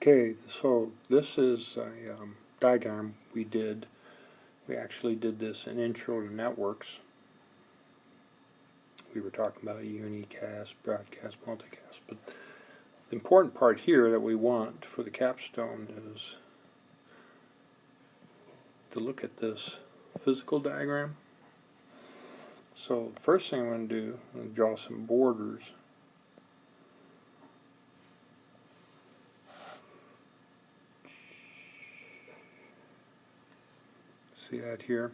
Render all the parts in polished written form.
Okay, so this is a diagram we did. We actually did this in Intro to Networks. We were talking about unicast, broadcast, multicast, but the important part here that we want for the capstone is to look at this physical diagram. So the first thing I'm going to do is draw some borders. See that here?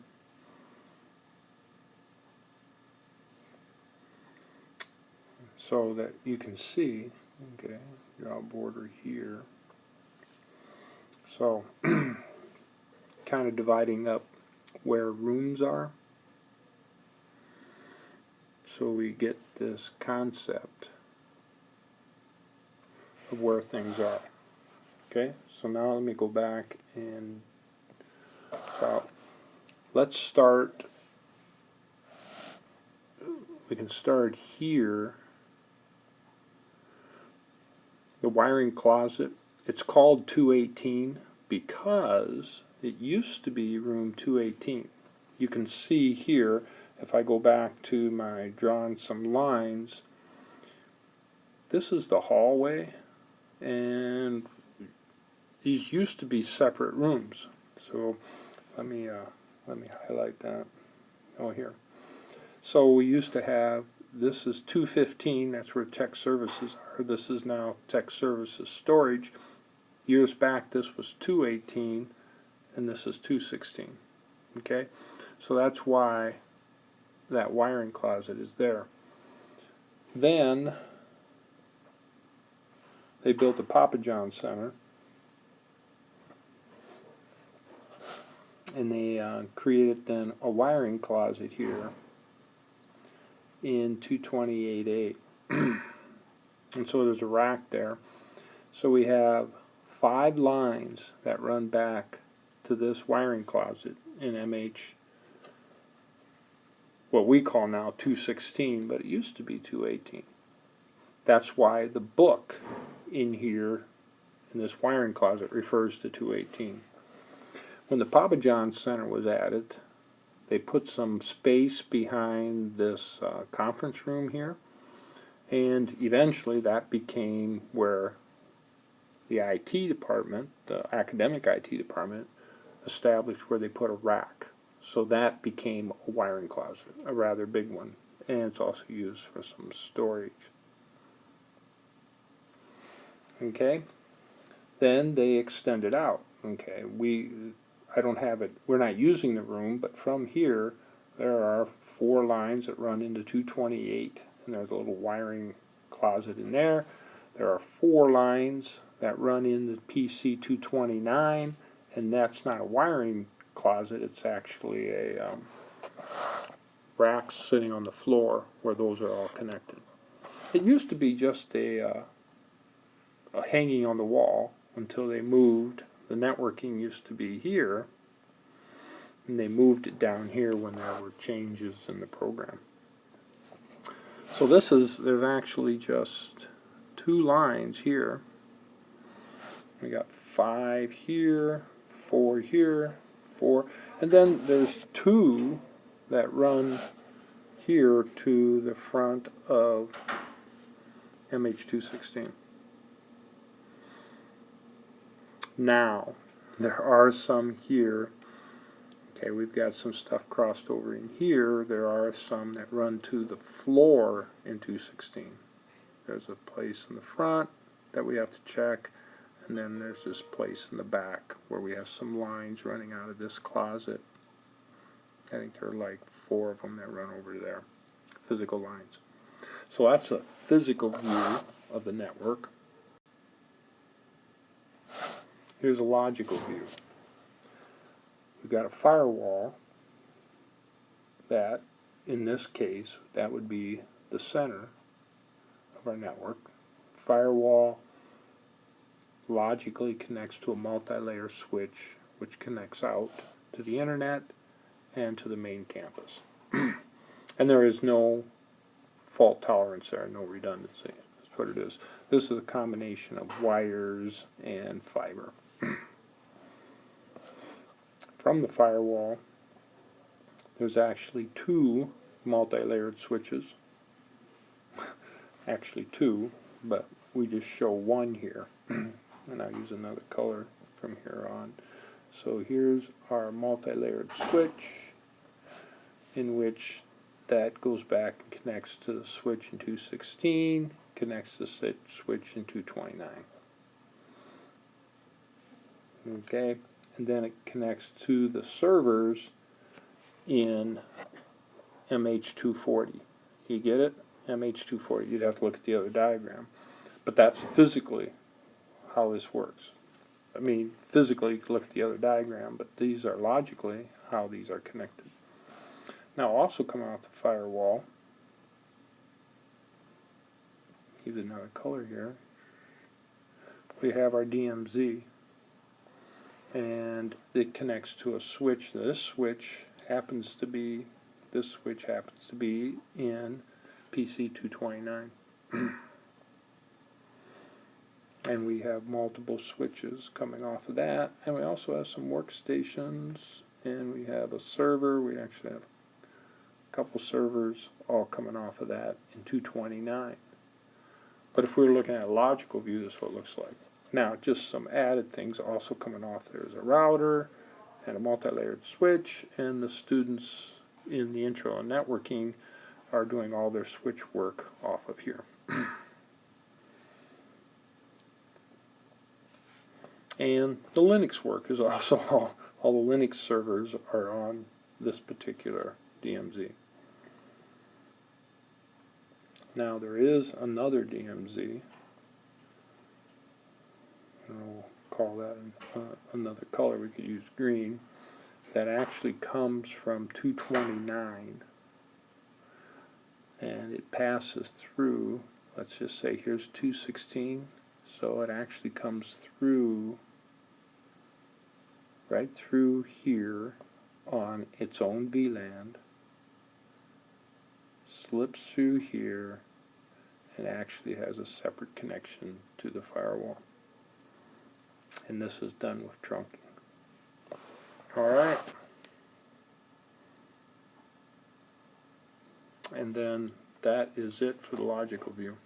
So that you can see, okay, draw a border here. So, kind of dividing up where rooms are. So we get this concept of where things are. Okay, so now let me go back and let's start. We can start here. The wiring closet, it's called 218 because it used to be room 218. You can see here, if I go back to my drawing some lines, this is the hallway, and these used to be separate rooms. So let me highlight that. Oh, here. So we used to have, this is 215, that's where tech services are. This is now tech services storage. Years back this was 218 and this is 216. Okay, so that's why that wiring closet is there. Then they built the Papa John Center, and they created then a wiring closet here in 228A. And so there's a rack there. So we have 5 lines that run back to this wiring closet in MH, what we call now 216, but it used to be 218. That's why the book in here in this wiring closet refers to 218. When the Papa John Center was added, they put some space behind this conference room here, and eventually that became where the IT department, the academic IT department, established where they put a rack. So that became a wiring closet, a rather big one, and it's also used for some storage. Okay, then they extended out. Okay, I don't have it, we're not using the room, but from here there are 4 lines that run into 228, and there's a little wiring closet in there. There are 4 lines that run into PC 229, and that's not a wiring closet, it's actually a rack sitting on the floor where those are all connected. It used to be just a hanging on the wall until they moved. The networking used to be here, and they moved it down here when there were changes in the program. So there's actually just 2 lines here. We got 5 here, 4 here, 4, and then there's 2 that run here to the front of MH216. Now, there are some here. Okay, we've got some stuff crossed over in here. There are some that run to the floor in 216. There's a place in the front that we have to check, and then there's this place in the back where we have some lines running out of this closet. I think there are like 4 of them that run over there, physical lines. So that's a physical view of the network. Here's a logical view. We've got a firewall that, in this case, that would be the center of our network. Firewall logically connects to a multi-layer switch, which connects out to the internet and to the main campus. And there is no fault tolerance there, no redundancy. It's That's what it is. This is a combination of wires and fiber. From the firewall, there's actually two multi-layered switches. Actually two, but we just show one here. And I'll use another color from here on. So here's our multi-layered switch, in which that goes back and connects to the switch in 216, connects to the switch in 229. Okay, and then it connects to the servers in MH240. You get it? MH240. You'd have to look at the other diagram. But that's physically how this works. I mean, physically you can look at the other diagram, but these are logically how these are connected. Now, also coming off the firewall, use another color here, we have our DMZ, and it connects to a switch. This switch happens to be in PC229. And we have multiple switches coming off of that, and we also have some workstations, and we have a server. We actually have a couple servers all coming off of that in 229. But if we were looking at a logical view, this is what it looks like. Now, just some added things also coming off. There's a router and a multi-layered switch, and the students in the intro on networking are doing all their switch work off of here. And the Linux work is also all the Linux servers are on this particular DMZ. Now there is another DMZ, and we'll call that another color. We could use green, that actually comes from 229, and it passes through, let's just say here's 216, so it actually comes through, right through here on its own VLAN, slips through here, and actually has a separate connection to the firewall. And this is done with trunking. Alright. And then that is it for the logical view.